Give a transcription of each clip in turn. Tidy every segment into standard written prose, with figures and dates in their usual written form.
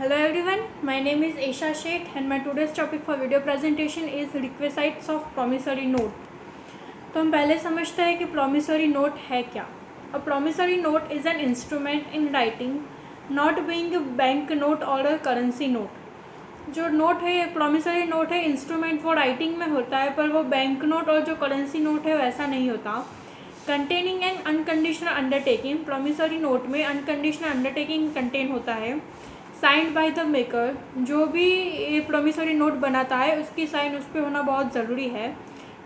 Hello everyone, my name is Aisha Sheikh and my today's topic for video presentation is requisites of promissory note. तो हम पहले समझते हैं कि promissory note है क्या. A promissory note is an instrument in writing, not being a bank note or a currency note. जो note है प्रॉमिसरी नोट है, इंस्ट्रूमेंट वो राइटिंग में होता है, पर वो बैंक नोट और जो करेंसी नोट है वैसा नहीं होता. Containing N unconditional undertaking, promissory note में अनकंडीशनल अंडरटेकिंग कंटेन होता है. साइंड बाय द मेकर, जो भी प्रॉमिसरी नोट बनाता है उसकी साइन उस पर होना बहुत ज़रूरी है.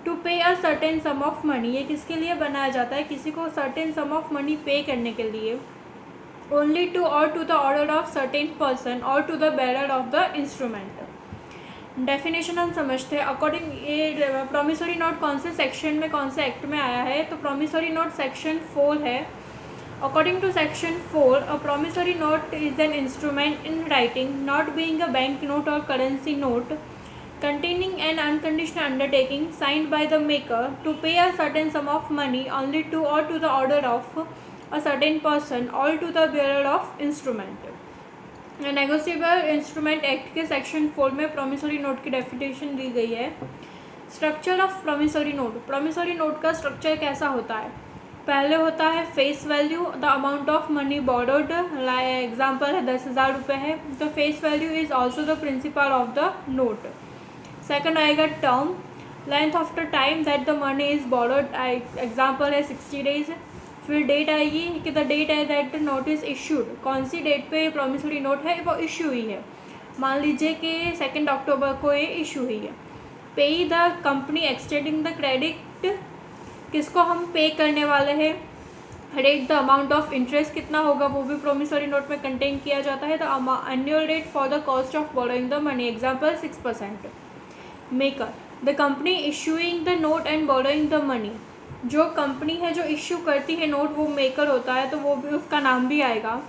To pay a certain some of money, ये किसके लिए बनाया जाता है? किसी को सर्टेन सम ऑफ मनी पे करने के लिए. ओनली टू और to the order of certain person और to the bearer of the instrument. Definition हम समझते हैं. अकॉर्डिंग ये प्रॉमिसरी नोट कौन से सेक्शन में, कौन से एक्ट में आया है? तो प्रॉमिसरी नोट सेक्शन 4 है. According to section 4, a promissory note is an instrument in writing, not being a bank note or currency note, containing an unconditional undertaking signed by the maker to pay a certain sum of money only to or to the order of a certain person or to the bearer of instrument. Negotiable instrument act के section 4 में promissory note की definition दी गई है. Structure of promissory note. Promissory note का structure कैसा होता है? पहले होता है face value, the amount of money borrowed. Example है 10,000 रुपये है तो face value is also the principal of the note. Second आएगा term, length of the time that the money is borrowed. Example है 60 डेज. फिर डेट आएगी कि the date है that the note is issued, कौन सी डेट पे promissory note है वो इशू हुई है. मान लीजिए कि 2 अक्टूबर को ये इशू हुई है. Pay the company extending the credit, किसको हम पे करने वाले हैं. Rate the amount of interest कितना होगा वो भी प्रॉमिसरी नोट में कंटेन किया जाता है. The annual rate for the cost of borrowing the money, example 6%. Maker, the company issuing the note and borrowing the money, जो कंपनी है जो इशू करती है नोट वो मेकर होता है तो वो भी उसका नाम भी आएगा.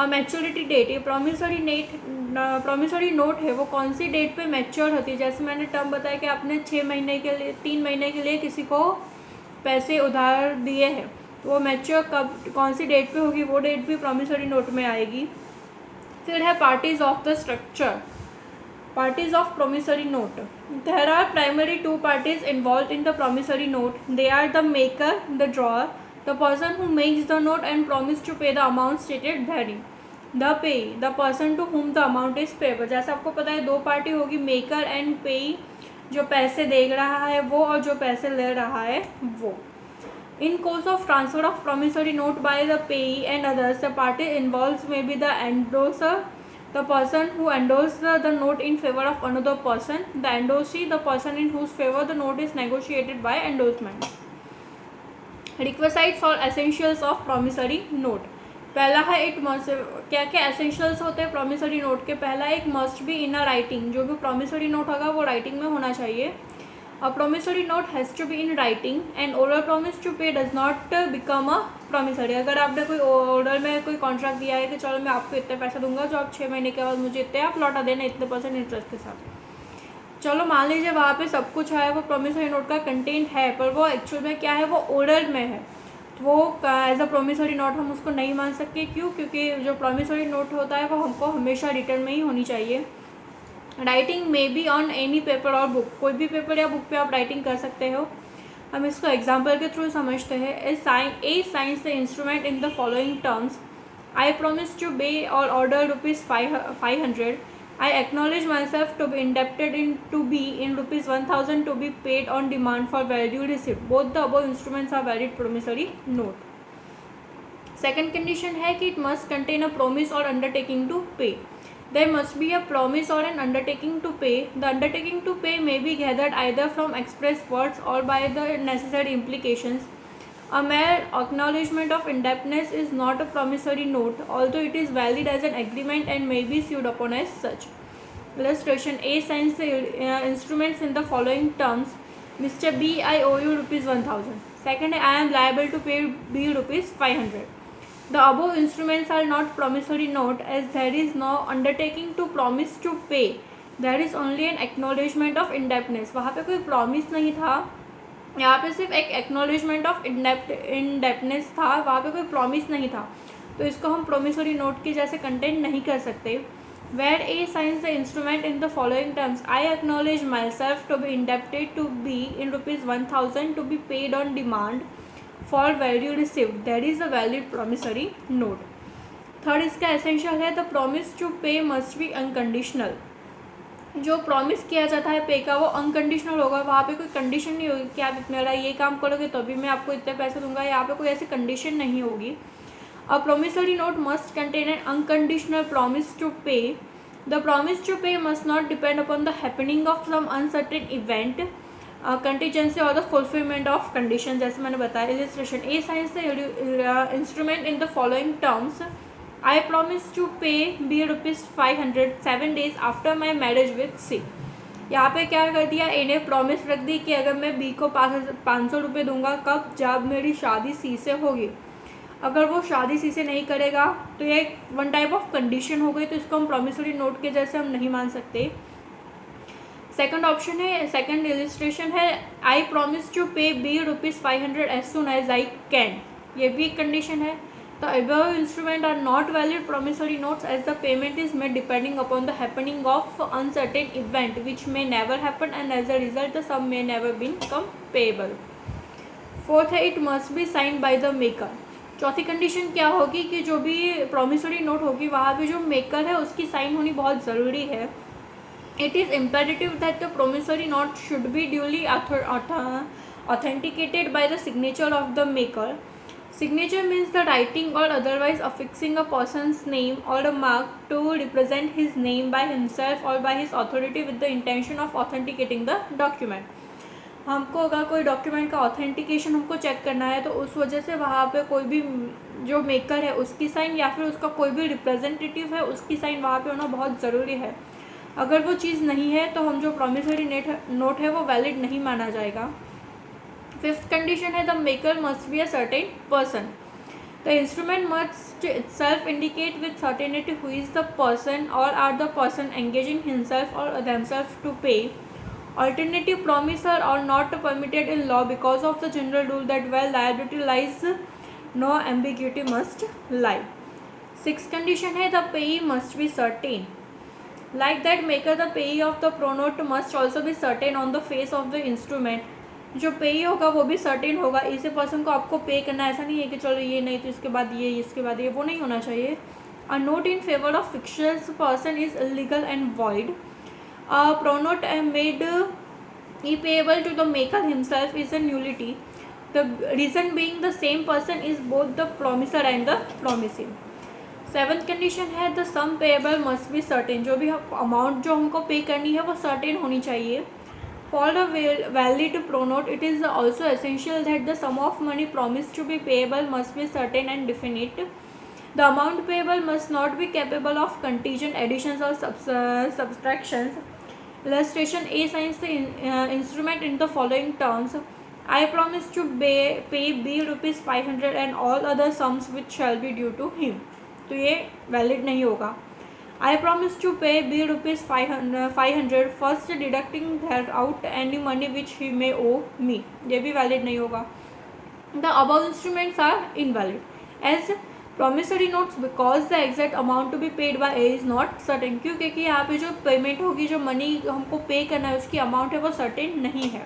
मैच्योरिटी डेट, ये प्रॉमिसरी नोट है वो कौन सी डेट पे मैच्योर होती है. जैसे मैंने टर्म बताया कि आपने 6 महीने के लिए 3 महीने के लिए किसी को पैसे उधार दिए हैं, वो मैच्योर कब, कौन सी डेट पे होगी वो डेट भी प्रॉमिसरी नोट में आएगी. फिर है parties of the structure. Parties of promissory note. There are primary 2 parties involve in the promissory note. They are the maker, the drawer, the person who makes the note and promise to pay the amount stated therein. The payee, the person to whom the amount is payable. जैसे आपको पता है 2 party होगी, maker and पेई, जो पैसे दे रहा है वो और जो पैसे ले रहा है वो. In course of transfer of promissory note by the payee and others, the party involves may be the endorser, the person who endorse the note in favour of another person, the endorsee, the person in whose favour the note is negotiated by endorsement. Requisites और essentials of promissory note. पहला है it must, क्या क्या essentials होते हैं promissory note के. पहला एक must be in a writing, जो भी प्रॉमिसरी नोट होगा वो राइटिंग में होना चाहिए. A promissory note has to be in writing and oral promise to pay does not become a promissory. अगर आपने कोई ओरल में कोई कॉन्ट्रैक्ट दिया है कि चलो मैं आपको इतने पैसे दूंगा, जो आप 6 महीने के बाद मुझे इतने आप लौटा देना इतने % इंटरेस्ट के साथ. चलो मान लीजिए वहाँ पे सब कुछ है, वो प्रॉमिसरी नोट का कंटेंट है, पर वो एक्चुअल में क्या है, वो ओरल में है, तो वो एज अ प्रॉमिसरी नोट हम उसको नहीं मान सकते. क्यों? क्योंकि जो प्रॉमिसरी नोट होता है वो हमको हमेशा रिटर्न में ही होनी चाहिए. Writing may be on any paper और बुक, कोई भी पेपर या बुक पे आप राइटिंग कर सकते हो. हम इसको एग्जाम्पल के थ्रू समझते हैं. A signs the instrument in the following terms. I promise to pay or order ₹500. I acknowledge myself to be indebted in ₹1,000 to be paid on demand for value received. Both the above instruments are valid promissory note. Second condition है कि it must contain a promise or undertaking to pay. There must be a promise or an undertaking to pay. The undertaking to pay may be gathered either from express words or by the necessary implications. A mere acknowledgement of indebtedness is not a promissory note, although it is valid as an agreement and may be sued upon as such. Illustration: A signs the instruments in the following terms. Mr. B, I owe you ₹1,000. Second, I am liable to pay B ₹500. The above instruments are not promissory note as there is no undertaking to promise to pay. There is only an acknowledgement of indebtedness. वहाँ पे कोई promise नहीं था, यहाँ पे सिर्फ एक acknowledgement of indebtedness था, वहाँ पे कोई प्रॉमिस नहीं था, तो इसको हम प्रोमिसरी नोट की जैसे कंटेंट नहीं कर सकते. Where A signs the instrument in the following terms: I acknowledge myself to be indebted to B in ₹1,000 to be paid on demand for value received. That is a valid promissory note. Third इसका essential है, the promise to पे must be unconditional. जो promise किया जाता है पे का वो अनकंडीशनल होगा. वहाँ पे कोई कंडीशन नहीं होगी कि आप मेरा ये काम करोगे तो भी मैं आपको इतने पैसे दूंगा. यहाँ पे कोई ऐसी कंडीशन नहीं होगी. A promissory note must contain an unconditional promise to pay. The promise to pay must not depend upon the happening of some uncertain event, contingency or the fulfillment of condition. जैसे मैंने बताया. Illustration: A signs the instrument in the following terms: I promise to pay B ₹500 7 days after my marriage with C. यहाँ पे क्या कर दिया, ए ने promise रख दी कि अगर मैं बी को 500 रुपये दूंगा. कब? जब मेरी शादी सी से होगी. अगर वो शादी सी से नहीं करेगा तो ये वन टाइप ऑफ कंडीशन हो गई, तो इसको हम प्रॉमिसरी नोट के जैसे हम नहीं मान सकते. सेकंड ऑप्शन है, सेकंड इलिस्ट्रेशन है, I promise to pay B ₹500 as soon as I can. ये भी एक कंडीशन है. The above instruments are not valid promissory notes as the payment is made depending upon the happening of uncertain event which may never happen, and as a result the sum may never become payable. Fourth है, it must be signed by the maker. चौथी condition क्या होगी कि जो भी promissory note होगी वहाँ पे जो मेकर है उसकी साइन होनी बहुत ज़रूरी है. It is imperative that the promissory note should be duly authenticated by the signature of the maker. Signature means the writing or otherwise affixing a person's name or a mark to represent his name by himself or by his authority with the intention of authenticating the document. हमको अगर कोई document का authentication हमको check करना है तो उस वजह से वहाँ पे कोई भी जो मेकर है उसकी साइन या फिर उसका कोई भी रिप्रेजेंटेटिव है उसकी साइन वहाँ पे होना बहुत ज़रूरी है. अगर वो चीज़ नहीं है तो हम जो प्रॉमिसरी नोट है वो वैलिड नहीं माना जाएगा. फिफ्थ कंडीशन है, the maker must be a certain person. The instrument must itself indicate with certainty who is the person or are the person engaging himself or themselves to pay. Alternative promisors are not permitted in law because of the general rule that where liability lies, no ambiguity must lie. Sixth condition है, the payee must be certain. Like that maker, the payee of the pronote must also be certain on the face of the instrument. जो पेई होगा वो भी certain होगा. इसी person को आपको पे करना, ऐसा नहीं है कि चलो ये नहीं तो इसके बाद ये, इसके बाद ये, वो नहीं होना चाहिए. A note in favour of fictional person is illegal and void. A pronote made payable to the maker himself is a nullity. The reason being the same person is both the promisor and the promisee. Seventh condition है, the sum payable must be certain. जो भी amount जो हमको पे करनी है वो certain होनी चाहिए. For the valid pronote it is also essential that the sum of money promised to be payable must be certain and definite. The amount payable must not be capable of contingent additions or subtractions. Illustration: A signs the instrument in the following terms: I promise to pay B ₹500 and all other sums which shall be due to him. तो ये valid नहीं होगा. I promise to pay B ₹500 first deducting out any money which he may owe me. ये भी valid नहीं होगा. The above instruments are invalid as promissory notes because the exact amount to be paid by A is not certain. क्यों? क्योंकि यहाँ पे जो payment होगी, जो मनी हमको पे करना है उसकी अमाउंट है वो सर्टेन नहीं है.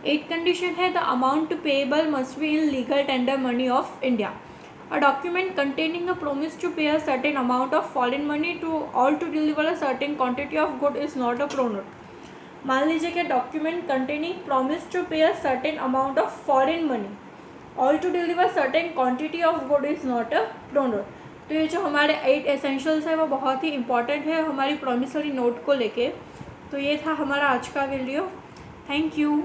एट कंडीशन है, the amount payable must be in legal tender money of India. A document containing a promise to pay a certain amount of foreign money to deliver a certain quantity of good is not a pronote. मान लीजिए कि document containing promise to pay a certain amount of foreign money all to deliver certain quantity of good is not a pronote. तो ये जो हमारे 8 essentials है वो बहुत ही इंपॉर्टेंट है हमारी प्रॉमिसरी नोट को लेके. तो ये था हमारा आज का वीडियो. Thank you.